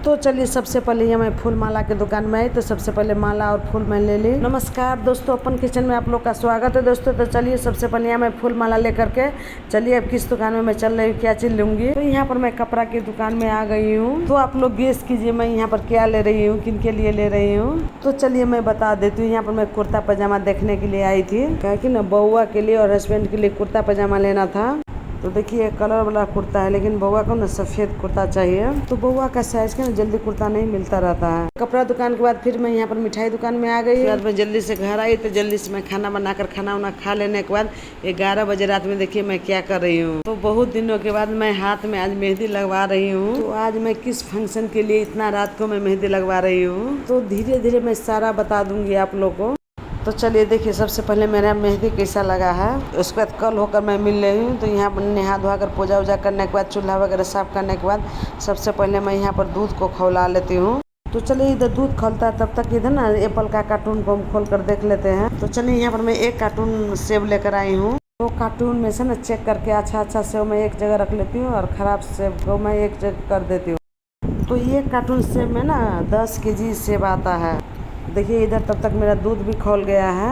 तो चलिए सबसे पहले ये मैं फूल माला के दुकान में आई तो सबसे पहले माला और फूल मैं ले ली। नमस्कार दोस्तों, अपन किचन में आप लोग का स्वागत है दोस्तों। तो चलिए सबसे पहले यहाँ मैं फूल माला लेकर के चलिए अब किस दुकान में मैं चल रही हूँ, क्या चीज लूंगी। तो यहाँ पर मैं कपड़ा की दुकान में आ गई हूँ। तो आप लोग गेस कीजिए मैं यहाँ पर क्या ले रही हूँ, किन के लिए ले रही हूँ। तो चलिए मैं बता देती हूँ। यहाँ पर मैं कुर्ता पजामा देखने के लिए आई थी, क्या कि ना बउआ के लिए और हस्बैंड के लिए कुर्ता पजामा लेना था। तो देखिए कलर वाला कुर्ता है, लेकिन बउआ को ना सफ़ेद कुर्ता चाहिए। तो बउआ का साइज का ना जल्दी कुर्ता नहीं मिलता रहता है। कपड़ा दुकान के बाद फिर मैं यहाँ पर मिठाई दुकान में आ गई। बाद मैं जल्दी से घर आई तो जल्दी से मैं खाना बनाकर खाना वाना खा लेने के बाद 11 बजे रात में देखिए मैं क्या कर रही हूँ। तो बहुत दिनों के बाद मैं हाथ में आज मेहंदी लगवा रही हूँ। तो आज मैं किस फंक्शन के लिए इतना रात को मैं मेहंदी लगवा रही हूँ, तो धीरे धीरे मैं सारा बता दूंगी आप लोग को। तो चलिए देखिए सबसे पहले मेरा मेहंदी कैसा लगा है। उसके बाद कल होकर मैं मिल रही हूँ। तो यहाँ पर नहा धोआ कर पूजा वूजा करने के बाद चूल्हा वगैरह साफ करने के बाद सबसे पहले मैं यहाँ पर दूध को खौला लेती हूँ। तो चलिए इधर दूध खौलता है तब तक इधर ना एप्पल का कार्टून को हम खोल कर देख लेते हैं। तो चलिए यहाँ पर मैं एक कार्टून सेब लेकर आई हूँ। तो कार्टून में से ना चेक करके अच्छा सेब मैं एक जगह रख लेती हूँ और ख़राब सेब को मैं एक जगह कर देती हूँ। तो ये कार्टून सेब में ना 10 kg सेब आता है। देखिए इधर तब तक मेरा दूध भी खौल गया है।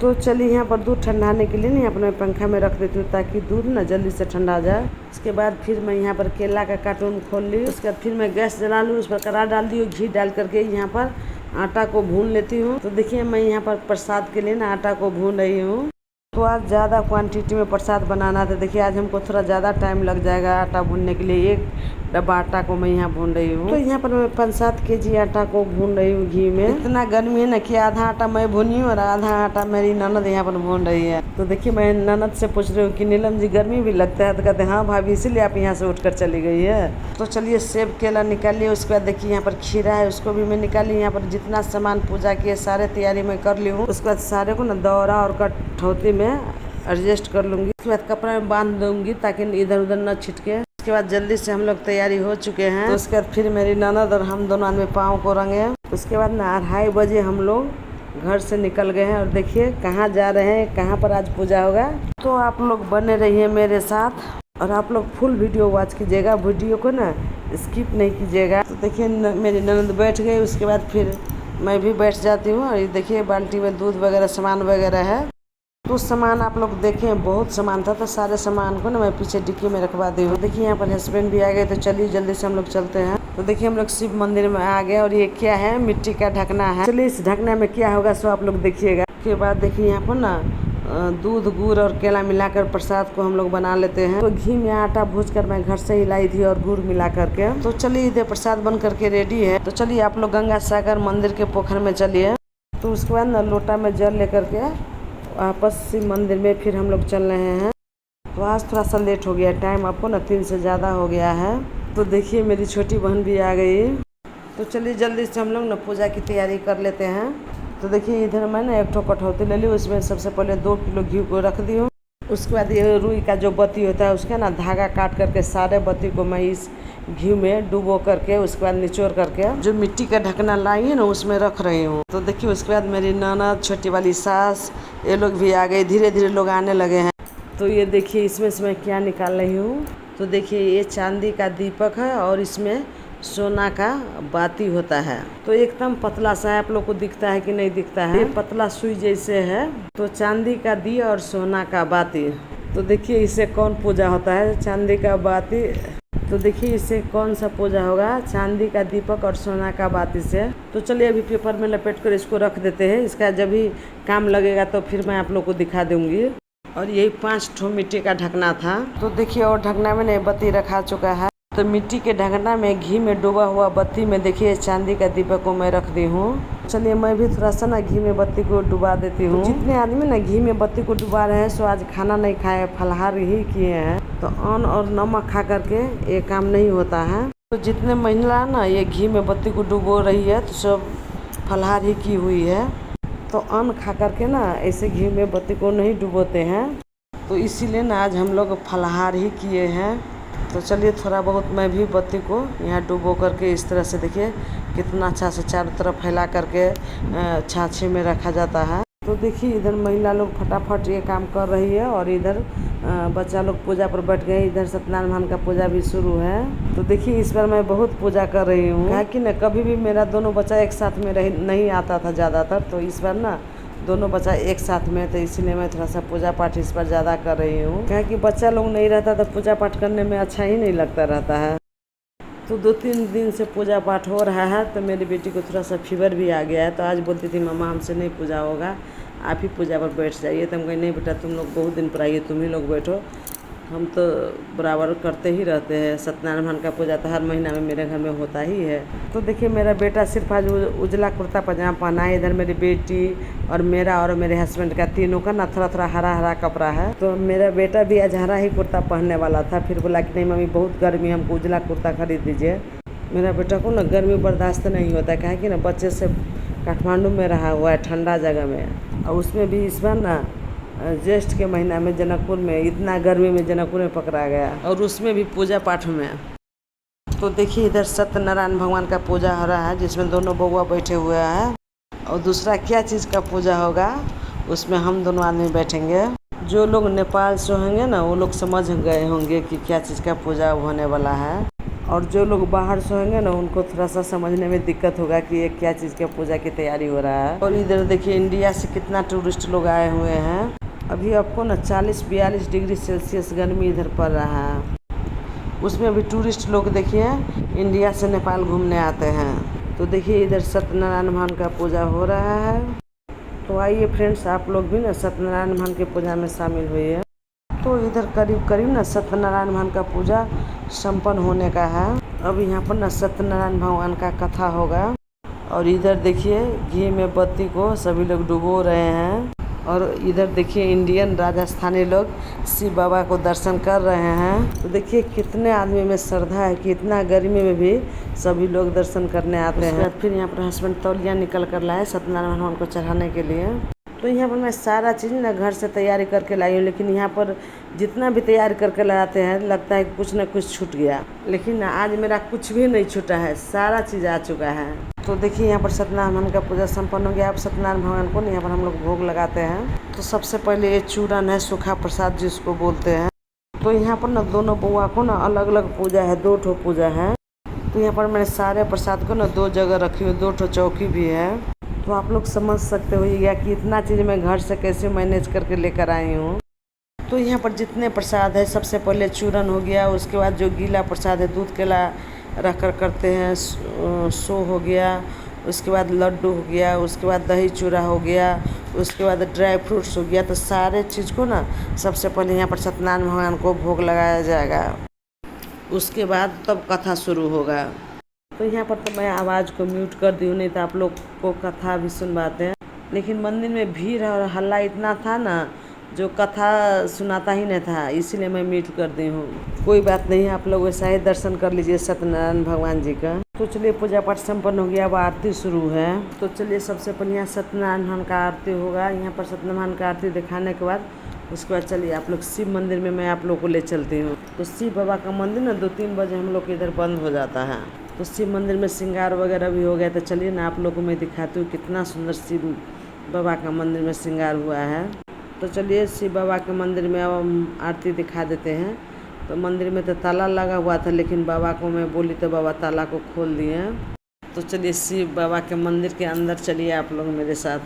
तो चलिए यहाँ पर दूध ठंडाने के लिए ना अपने पंखा में रख देती हूँ ताकि दूध ना जल्दी से ठंडा जाए। उसके बाद फिर मैं यहाँ पर केला का कार्टून खोल ली। उसके बाद फिर मैं गैस जला लूँ, उस पर कढ़ा डाल दी, घी डाल करके यहाँ पर आटा को भून लेती हूँ। तो देखिए मैं यहाँ पर प्रसाद के लिए ना आटा को भून रही हूँ। तो आज ज़्यादा क्वांटिटी में प्रसाद बनाना था। देखिए आज हमको थोड़ा ज़्यादा टाइम लग जाएगा आटा भूनने के लिए। एक डब्बा आटा को मैं यहाँ भून रही हूँ। तो यहाँ पर मैं 5-7 kg आटा को भून रही हूँ घी में। इतना गर्मी है ना कि आधा आटा मैं भूनी हूँ और आधा आटा मेरी ननद यहाँ पर भून रही है। तो देखिए मैं ननद से पूछ रही हूँ कि नीलम जी गर्मी भी लगता है। तो कहते हैं हाँ भाभी इसीलिए आप यहाँ से उठकर चली गई है। तो चलिए सेब केला निकालिए। उसके बाद देखिए यहाँ पर खीरा है, उसको भी मैं निकाली। यहाँ पर जितना सामान पूजा किए सारे तैयारी मैं कर ली हूँ। उसके बाद सारे को ना दौरा और कठौती में एडजस्ट कर लूँगी। उसके बाद कपड़ा में बांध दूँगी ताकि इधर उधर न छिटके। उसके बाद जल्दी से हम लोग तैयारी हो चुके हैं। तो उसके बाद फिर मेरी ननद और हम दोनों आदमी पाँव को रंगे। उसके बाद ना 2:30 बजे हम लोग घर से निकल गए हैं और देखिए कहाँ जा रहे हैं, कहाँ पर आज पूजा होगा। तो आप लोग बने रहिए मेरे साथ और आप लोग फुल वीडियो वॉच कीजिएगा, वीडियो को ना स्किप नहीं कीजिएगा। तो देखिए मेरी ननद बैठ गई। उसके बाद फिर मैं भी बैठ जाती हूँ और देखिए बाल्टी में दूध वगैरह सामान वगैरह है। तो सामान आप लोग देखें बहुत सामान था, तो सारे सामान को ना मैं पीछे डिक्की में रखवा दी हूँ। देखिए यहाँ पर हस्बैंड भी आ गए। तो चलिए जल्दी से हम लोग चलते हैं। तो देखिए हम लोग शिव मंदिर में आ गए और ये क्या है, मिट्टी का ढकना है। चलिए इस ढकना में क्या होगा सो आप लोग देखिएगा। उसके बाद देखिए यहाँ पर ना दूध गुड़ और केला मिलाकर प्रसाद को हम लोग बना लेते हैं। तो घी में आटा भूज कर मैं घर से ही लाई थी और गुड़ मिला करके। तो चलिए इधर प्रसाद बन करके रेडी है। तो चलिए आप लोग गंगा सागर मंदिर के पोखर में चलिए। तो उसके बाद ना लोटा में जल लेकर के वापस शिव मंदिर में फिर हम लोग चल रहे हैं। तो आज थोड़ा सा लेट हो गया, टाइम आपको ना 3 से ज़्यादा हो गया है। तो देखिए मेरी छोटी बहन भी आ गई। तो चलिए जल्दी से हम लोग ना पूजा की तैयारी कर लेते हैं। तो देखिए इधर मैं ना एक ठो कठौती ले ली, उसमें सबसे पहले 2 किलो घी को रख दी हूँ। उसके बाद ये रुई का जो बत्ती होता है उसका ना धागा काट करके सारे बत्ती को मैं इस घी में डुबो करके उसके बाद निचोड़ करके जो मिट्टी का ढकना लाई है ना उसमें रख रही हूँ। तो देखिए उसके बाद मेरी ननद, छोटी वाली सास, ये लोग भी आ गए। धीरे धीरे लोग आने लगे हैं। तो ये देखिए इसमें से मैं क्या निकाल रही हूँ। तो देखिए ये चांदी का दीपक है और इसमें सोना का बाती होता है। तो एकदम पतला सा है, आप लोग को दिखता है कि नहीं दिखता है, ये पतला सुई जैसे है। तो चांदी का दिया और सोना का बाती। तो देखिए इससे कौन पूजा होता है, चांदी का बाती। तो देखिए इससे कौन सा पूजा होगा, चांदी का दीपक और सोना का बाती से। तो चलिए अभी पेपर में लपेट कर इसको रख देते हैं। इसका जब भी काम लगेगा तो फिर मैं आप लोग को दिखा दूंगी। और यही 5 ठो मिट्टी का ढकना था। तो देखिए और ढकना में बत्ती रखा चुका है। तो मिट्टी के ढकना में घी में डूबा हुआ बत्ती में देखिए चांदी का दीपक को मैं रख दी हूँ। चलिए मैं भी थोड़ा सा ना घी में बत्ती को डुबा देती हूँ। तो जितने आदमी ना घी में बत्ती को डुबा रहे हैं सो आज खाना नहीं खाए, फलाहार ही किए हैं। तो अन्न और नमक खा करके ये काम नहीं होता है। तो जितने महिला ना ये घी में बत्ती को डुबो रही है तो सब फलाहार ही की हुई है। तो अन्न खा करके ना ऐसे घी में बत्ती को नहीं डुबोते हैं। तो इसीलिए ना आज हम लोग फलाहार ही किए हैं। तो चलिए थोड़ा बहुत मैं भी बत्ती को यहाँ डुबो करके इस तरह से देखिए कितना अच्छा से चारों तरफ फैला करके छाछी में रखा जाता है। तो देखिए इधर महिला लोग फटाफट ये काम कर रही है और इधर बच्चा लोग पूजा पर बैठ गए। इधर सत्यनारायण भगवान का पूजा भी शुरू है। तो देखिए इस बार मैं बहुत पूजा कर रही हूँ, कहा कि न कभी भी मेरा दोनों बच्चा एक साथ में नहीं आता था ज़्यादातर। तो इस बार ना दोनों बच्चा एक साथ में, तो इसीलिए मैं थोड़ा सा पूजा पाठ इस बार ज़्यादा कर रही हूँ। क्या कि बच्चा लोग नहीं रहता तो पूजा पाठ करने में अच्छा ही नहीं लगता रहता है। तो 2-3 दिन से पूजा पाठ हो रहा है। तो मेरी बेटी को थोड़ा सा फीवर भी आ गया है। तो आज बोलती थी मम्मा हमसे नहीं पूजा होगा, आप ही पूजा पर बैठ जाइए। तो हम कहीं नहीं बेटा, तुम लोग बहुत दिन पर आइए, तुम ही लोग बैठो, हम तो बराबर करते ही रहते हैं। सत्यनारायण भगवान का पूजा तो हर महीना में मेरे घर में होता ही है। तो देखिए मेरा बेटा सिर्फ आज उजला कुर्ता पजामा पहना है। इधर मेरी बेटी और मेरा और मेरे हस्बैंड का तीनों का ना थोड़ा थोड़ा हरा हरा कपड़ा है। तो मेरा बेटा भी आज हरा ही कुर्ता पहनने वाला था, फिर बोला कि नहीं मम्मी बहुत गर्मी, हमको उजला कुर्ता खरीद दीजिए। मेरा बेटा को ना गर्मी बर्दाश्त नहीं होता है, क्या कि ना बच्चे से काठमांडू में रहा हुआ है ठंडा जगह में, और उसमें भी इस बार ना ज्येष्ठ के महीना में जनकपुर में इतना गर्मी में जनकपुर में पकड़ा गया, और उसमें भी पूजा पाठ में। तो देखिए इधर सत्यनारायण भगवान का पूजा हो रहा है, जिसमें दोनों बउआ बैठे हुए हैं। और दूसरा क्या चीज़ का पूजा होगा उसमें हम दोनों आदमी बैठेंगे। जो लोग नेपाल से होंगे ना वो लोग समझ गए होंगे कि क्या चीज़ का पूजा होने वाला है, और जो लोग बाहर से होंगे ना उनको थोड़ा सा समझने में दिक्कत होगा कि ये क्या चीज़ का पूजा की तैयारी हो रहा है। और इधर देखिए इंडिया से कितना टूरिस्ट लोग आए हुए हैं। अभी आपको ना 40-42 डिग्री सेल्सियस गर्मी इधर पड़ रहा है। उसमें भी टूरिस्ट लोग देखिए इंडिया से नेपाल घूमने आते हैं। तो देखिए इधर सत्यनारायण भगवान का पूजा हो रहा है। तो आइए फ्रेंड्स, आप लोग भी ना सत्यनारायण भगवान की पूजा में शामिल हुए। तो इधर करीब करीब ना सत्यनारायण भगवान का पूजा संपन्न होने का है। अब यहाँ पर ना सत्यनारायण भगवान का कथा होगा। और इधर देखिए घी में बत्ती को सभी लोग डुबो रहे हैं। और इधर देखिए इंडियन राजस्थानी लोग शिव बाबा को दर्शन कर रहे हैं। तो देखिए कितने आदमी में श्रद्धा है कि इतना गर्मी में भी सभी लोग दर्शन करने आते हैं। फिर यहाँ पर हस्बैंड तौलिया निकल कर लाए सत्यनारायण भगवान को चढ़ाने के लिए। तो यहाँ पर मैं सारा चीज़ ना घर से तैयारी करके लाई हूँ, लेकिन यहाँ पर जितना भी तैयारी करके लाते हैं लगता है कि कुछ ना कुछ छूट गया, लेकिन आज मेरा कुछ भी नहीं छूटा है, सारा चीज़ आ चुका है। तो देखिए यहाँ पर सत्यनारायण भगवान का पूजा संपन्न हो गया। अब सत्यनारायण भगवान को यहाँ पर हम लोग भोग लगाते हैं। तो सबसे पहले ये चूरन है, सूखा प्रसाद जिसको बोलते हैं। तो यहाँ पर ना दोनों बउआ को ना अलग अलग पूजा है, 2 ठो पूजा है। तो यहाँ पर मैंने सारे प्रसाद को ना 2 जगह रखी हुई, 2 ठो चौकी भी है। तो आप लोग समझ सकते हो या कि इतना चीज़ मैं घर से कैसे मैनेज करके लेकर आई हूँ। तो यहाँ पर जितने प्रसाद है, सबसे पहले चूरन हो गया, उसके बाद जो गीला प्रसाद है दूध केला रख कर करते हैं सो हो गया, उसके बाद लड्डू हो गया, उसके बाद दही चूड़ा हो गया, उसके बाद ड्राई फ्रूट्स हो गया। तो सारे चीज़ को ना सबसे पहले यहाँ पर सत्यनारायण भगवान को भोग लगाया जाएगा, उसके बाद तब कथा शुरू होगा। तो यहाँ पर तो मैं आवाज़ को म्यूट कर दी हूँ, नहीं तो आप लोग को कथा भी सुनवाते हैं। लेकिन मंदिर में भीड़ और हल्ला इतना था ना, जो कथा सुनाता ही नहीं था, इसीलिए मैं म्यूट कर दी हूँ। कोई बात नहीं, आप लोग वैसा ही दर्शन कर लीजिए सत्यनारायण भगवान जी का। तो चलिए पूजा पाठ संपन्न हो गया, अब आरती शुरू है। तो चलिए सबसे पहले यहाँ सत्यनारायण भगवान का आरती होगा। यहाँ पर सत्यनारायण भगवान का आरती दिखाने के बाद उसके बाद चलिए आप लोग शिव मंदिर में मैं आप लोग को ले चलती हूँ। तो शिव बाबा का मंदिर ना 2-3 बजे हम लोग के इधर बंद हो जाता है। तो शिव मंदिर में श्रृंगार वगैरह भी हो गया। तो चलिए ना आप लोगों को मैं दिखाती हूँ कितना सुंदर शिव बाबा का मंदिर में श्रृंगार हुआ है। तो चलिए शिव बाबा के मंदिर में अब हम आरती दिखा देते हैं। तो मंदिर में तो ताला लगा हुआ था, लेकिन बाबा को मैं बोली तो बाबा ताला को खोल दिए। तो चलिए शिव बाबा के मंदिर के अंदर चलिए आप लोग मेरे साथ।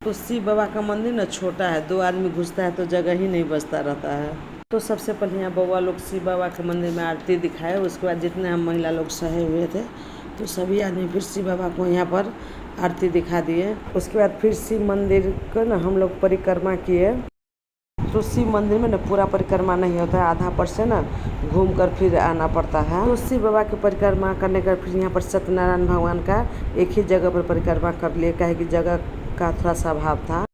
तो शिव बाबा का मंदिर ना छोटा है, 2 आदमी घुसता है तो जगह ही नहीं बचता रहता है। तो सबसे पहले यहाँ बउआ लोग शिव बाबा के मंदिर में आरती दिखाए। उसके बाद जितने हम महिला लोग सहे हुए थे तो सभी आदमी फिर शिव बाबा को यहाँ पर आरती दिखा दिए। उसके बाद फिर शिव मंदिर को ना हम लोग परिक्रमा किए। तो शिव मंदिर में ना पूरा परिक्रमा नहीं होता है, आधा पर से ना घूम कर फिर आना पड़ता है। तो शिव बाबा की परिक्रमा करने का फिर यहाँ पर सत्यनारायण भगवान का एक ही जगह पर परिक्रमा कर लिए, काहे कि जगह का थोड़ा सा अभाव था।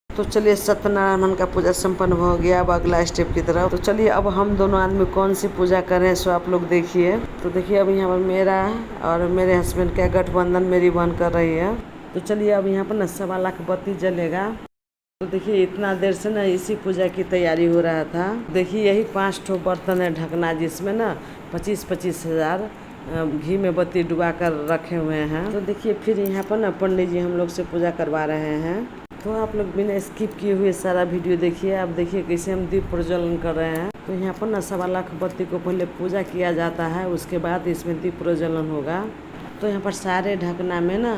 तो चलिए सत्यनारायण भगवान का पूजा संपन्न हो गया। अब अगला स्टेप की तरफ। तो चलिए अब हम दोनों आदमी कौन सी पूजा कर रहे हैं सो आप लोग देखिए। तो देखिए अब यहाँ पर मेरा और मेरे हस्बैंड का गठबंधन मेरी बहन कर रही है। तो चलिए अब यहाँ पर ना 1.25 लाख बत्ती जलेगा। तो देखिए इतना देर से ना इसी पूजा की तैयारी हो रहा था। देखिए यही 5 ठो बर्तन है ढकना, जिसमें ना 25-25 हज़ार घी में बत्ती डुबा कर रखे हुए हैं। तो देखिए फिर यहाँ पर ना पंडित जी हम लोग से पूजा करवा रहे हैं। तो आप लोग बिना स्किप किए हुए सारा वीडियो देखिए। आप देखिए कैसे हम दीप प्रज्वलन कर रहे हैं। तो यहाँ पर ना 1.25 बत्ती को पहले पूजा किया जाता है, उसके बाद इसमें दीप प्रज्वलन होगा। तो यहाँ पर सारे ढकना में ना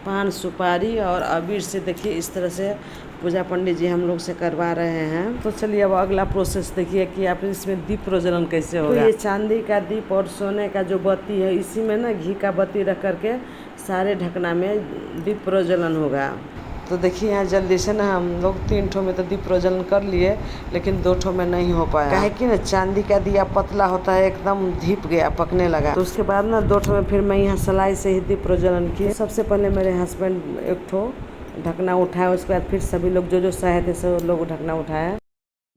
पान सुपारी और अबीर से देखिए इस तरह से पूजा पंडित जी हम लोग से करवा रहे हैं। तो चलिए अब अगला प्रोसेस देखिए कि आप इसमें दीप प्रज्वलन कैसे होगा। तो ये चांदी का दीप और सोने का जो बत्ती है, इसी में ना घी का बत्ती रख करके सारे ढकना में दीप प्रज्वलन होगा। तो देखिए यहाँ जल्दी से ना हम लोग 3 ठो में तो दीप प्रज्वलन कर लिए, लेकिन 2 ठो में नहीं हो पाया। काहे कि ना चांदी का दिया पतला होता है, एकदम धीप गया, पकने लगा। तो उसके बाद ना 2 ठो में फिर मैं यहाँ सलाई से ही दीप प्रज्वलन किए। सबसे पहले मेरे हस्बैंड 1 ठो ढकना उठाया, उसके बाद फिर सभी लोग जो सहे थे सब लोग ढकना उठाया।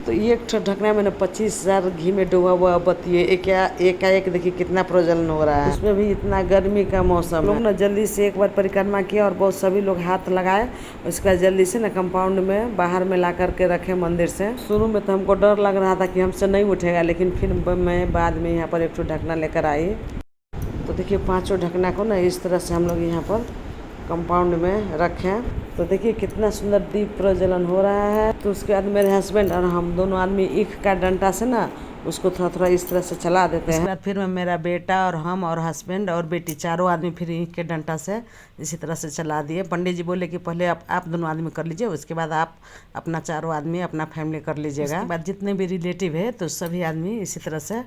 तो 1 ठो ढकना मैंने 25,000 घी में डुबा हुआ बत्ती है। एक देखिए कितना प्रज्वलन हो रहा है। उसमें भी इतना गर्मी का मौसम लोग ना जल्दी से एक बार परिक्रमा किया और बहुत सभी लोग हाथ लगाए। उसके बाद जल्दी से ना कंपाउंड में बाहर में ला करके रखे मंदिर से। शुरू में तो हमको डर लग रहा था कि हमसे नहीं उठेगा, लेकिन फिर मैं बाद में यहाँ पर 1 ठो ढकना लेकर आई। तो देखिए 5 ढकना को ना इस तरह से हम लोग यहाँ पर कंपाउंड में रखें। तो देखिए कितना सुंदर दीप प्रज्वलन हो रहा है। तो उसके बाद मेरे हस्बैंड और हम दोनों आदमी ईख का डंडा से ना उसको थोड़ा थोड़ा इस तरह से चला देते हैं। उसके बाद फिर मेरा बेटा और हम और हस्बैंड और बेटी चारों आदमी फिर ईख के डंडा से इसी तरह से चला दिए। पंडित जी बोले कि पहले आप दोनों आदमी कर लीजिए, उसके बाद आप अपना चारों आदमी अपना फैमिली कर लीजिएगा। उसके बाद जितने भी रिलेटिव है तो सभी आदमी इसी तरह से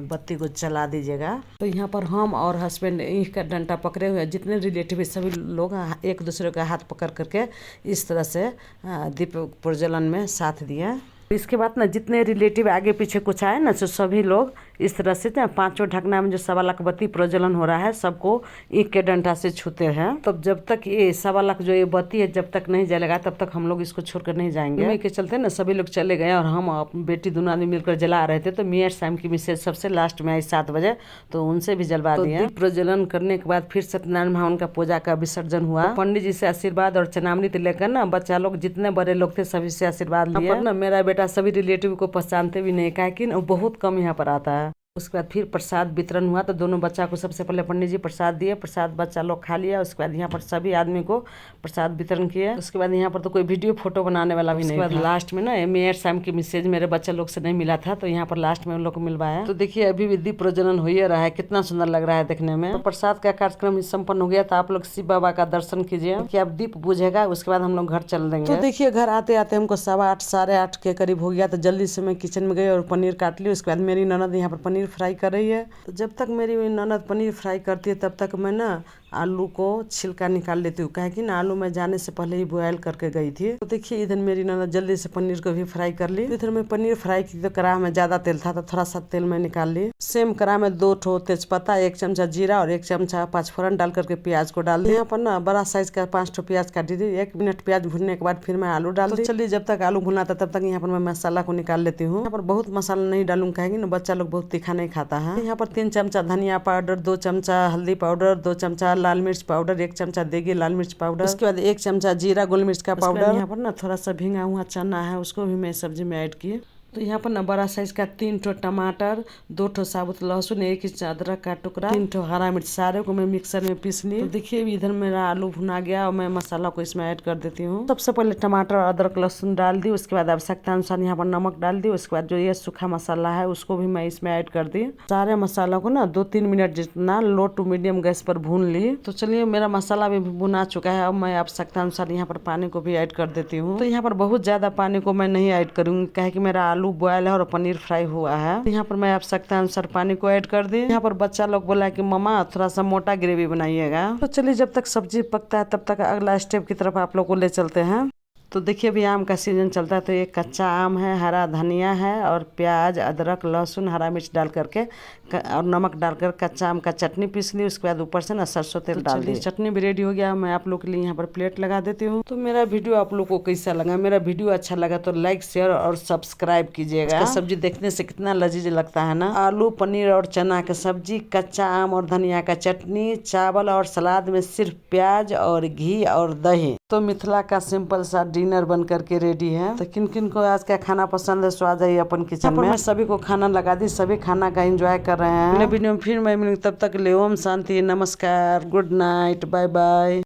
बत्ती को चला दीजिएगा। तो यहाँ पर हम और हस्बैंड ईख का डंडा पकड़े हुए जितने रिलेटिव है सभी लोग एक दूसरे का हाथ पकड़ करके इस तरह से दीप प्रज्वलन में साथ दिए। इसके बाद ना जितने रिलेटिव आगे पीछे कुछ आए ना तो सभी लोग इस तरह से ना 5 ढकना में जो 1.25 बत्ती प्रज्वलन हो रहा है सबको ईख के डंडा से छूते हैं। तब जब तक ये 1.25 जो ये बत्ती है जब तक नहीं जलेगा तब तक हम लोग इसको छोड़कर नहीं जाएंगे। मैं के चलते ना सभी लोग चले गए और हम अपनी बेटी दोनों आदमी मिलकर जला रहे थे। तो मियाँ शाम की मिसेज सबसे लास्ट में आई 7 बजे, तो उनसे भी जलवा दिया। दीप प्रज्वलन करने के बाद फिर सत्यनारायण भगवान का पूजा का विसर्जन हुआ। तो पंडित जी से आशीर्वाद और चनामृत लेकर ना बच्चा लोग जितने बड़े लोग थे सभी से आशीर्वाद लिया। ना मेरा बेटा सभी रिलेटिव को पहचानते भी नहीं, काहे कि बहुत कम यहाँ पर आता है। उसके बाद फिर प्रसाद वितरण हुआ। तो दोनों बच्चा को सबसे पहले पंडित जी प्रसाद दिए, प्रसाद बच्चा लोग खा लिया। उसके बाद यहाँ पर सभी आदमी को प्रसाद वितरण किया। उसके बाद यहाँ पर तो कोई वीडियो फोटो बनाने वाला भी नहीं था। उसके बाद लास्ट में ना मेयर शाम की मैसेज मेरे बच्चे लोग से नहीं मिला था, तो यहाँ पर लास्ट में उन लोग को मिलवाया। तो देखिए अभी भी दीप प्रज्वलन हो ही रहा है, कितना सुंदर लग रहा है देखने में। तो प्रसाद का कार्यक्रम संपन्न हो गया था। आप लोग शिव बाबा का दर्शन कीजिए कि आप दीप बुझेगा, उसके बाद हम लोग घर चल देंगे। तो देखिए घर आते आते हमको 8:15 8:30 के करीब हो गया। तो जल्दी से मैं किचन में गई और पनीर काट ली। उसके बाद मेरी ननद यहाँ पर पनीर फ्राई कर रही है। तो जब तक मेरी ननद पनीर फ्राई करती है तब तक मैं ना आलू को छिलका निकाल लेती हूँ, काहे कि ना आलू मैं जाने से पहले ही बॉयल करके गई थी। तो देखिए इधर मेरी ननद जल्दी से पनीर को भी फ्राई कर ली। इधर मैं पनीर फ्राई की तो कढ़ाई में ज्यादा तेल था तो थोड़ा सा तेल मैं निकाल ली। सेम कढ़ाई में 2 ठो तेजपत्ता, 1 चमचा जीरा और 1 चमचा पाँचफोरन डाल करके प्याज को डाल दी। यहाँ पर ना बड़ा साइज का 5 ठो प्याज काटी थी। 1 मिनट प्याज भूनने के बाद फिर मैं आलू डाल दी। चलिए जब तक आलू भुना था तब तक यहाँ पर मैं मसाला को निकाल लेती हूँ। यहाँ पर बहुत मसाला नहीं डालूंगा, काहे ना बच्चा लोग बहुत तीखा नहीं खाता है। यहाँ पर 3 चमचा धनिया पाउडर, 2 चमचा हल्दी पाउडर, 2 चमचा लाल मिर्च पाउडर, 1 चमचा देगी लाल मिर्च पाउडर। उसके बाद 1 चमचा जीरा गोल मिर्च का पाउडर। यहाँ पर ना थोड़ा सा भींगा हुआ चना है, उसको भी मैं सब्जी में ऐड किए। तो यहाँ पर ना बड़ा साइज का 3 ठो टमाटर, 2 ठो साबुत लहसुन, 1 इंच अदरक का टुकड़ा, 3 ठो हरा मिर्च, सारे को मैं मिक्सर में पीस ली। तो देखिए इधर मेरा आलू भुना गया और मैं मसाला को इसमें ऐड कर देती हूँ। सबसे पहले टमाटर, अदरक, लहसुन डाल दी। उसके बाद आवश्यकता अनुसार यहाँ पर नमक डाल दी। उसके बाद जो ये सूखा मसाला है उसको भी मैं इसमें ऐड कर दी। सारे मसाला को ना 2-3 मिनट जितना लो टू मीडियम गैस पर भून ली। तो चलिए मेरा मसाला भी भुना चुका है। अब मैं आवश्यकता अनुसार यहाँ पर पानी को भी ऐड कर देती हूँ। तो यहाँ पर बहुत ज्यादा पानी को मैं नहीं ऐड करूँगी, काहे कि मेरा आलू बॉयल है और पनीर फ्राई हुआ है। यहाँ पर मैं आवश्यकता अनुसार पानी को ऐड कर दी। यहाँ पर बच्चा लोग बोला कि मम्मा थोड़ा सा मोटा ग्रेवी बनाइएगा। तो चलिए जब तक सब्जी पकता है तब तक अगला स्टेप की तरफ आप लोग को ले चलते हैं। तो देखिए अभी आम का सीजन चलता है। तो ये कच्चा आम है, हरा धनिया है और प्याज, अदरक, लहसुन, हरा मिर्च डाल करके और नमक डालकर कच्चा आम का चटनी पीस ली। उसके बाद ऊपर से ना सरसों तेल डाल दी। चटनी भी रेडी हो गया। मैं आप लोग के लिए यहाँ पर प्लेट लगा देती हूँ। तो मेरा वीडियो आप लोग को कैसा लगा? मेरा वीडियो अच्छा लगा तो लाइक, शेयर और सब्सक्राइब कीजिएगा। सब्जी देखने से कितना लजीज लगता है ना। आलू, पनीर और चना की सब्जी, कच्चा आम और धनिया का चटनी, चावल और सलाद में सिर्फ प्याज और घी और दही। तो मिथिला का सिंपल सा डिनर बन करके रेडी है। तो किन किन को आज का खाना पसंद है सो आ जाइए अपन किचन में। मैं सभी को खाना लगा दी, सभी खाना का एंजॉय कर रहे हैं। अगले वीडियो में फिर मैं मिलूंगी, तब तक ले ओम शांति, नमस्कार, गुड नाइट, बाय बाय।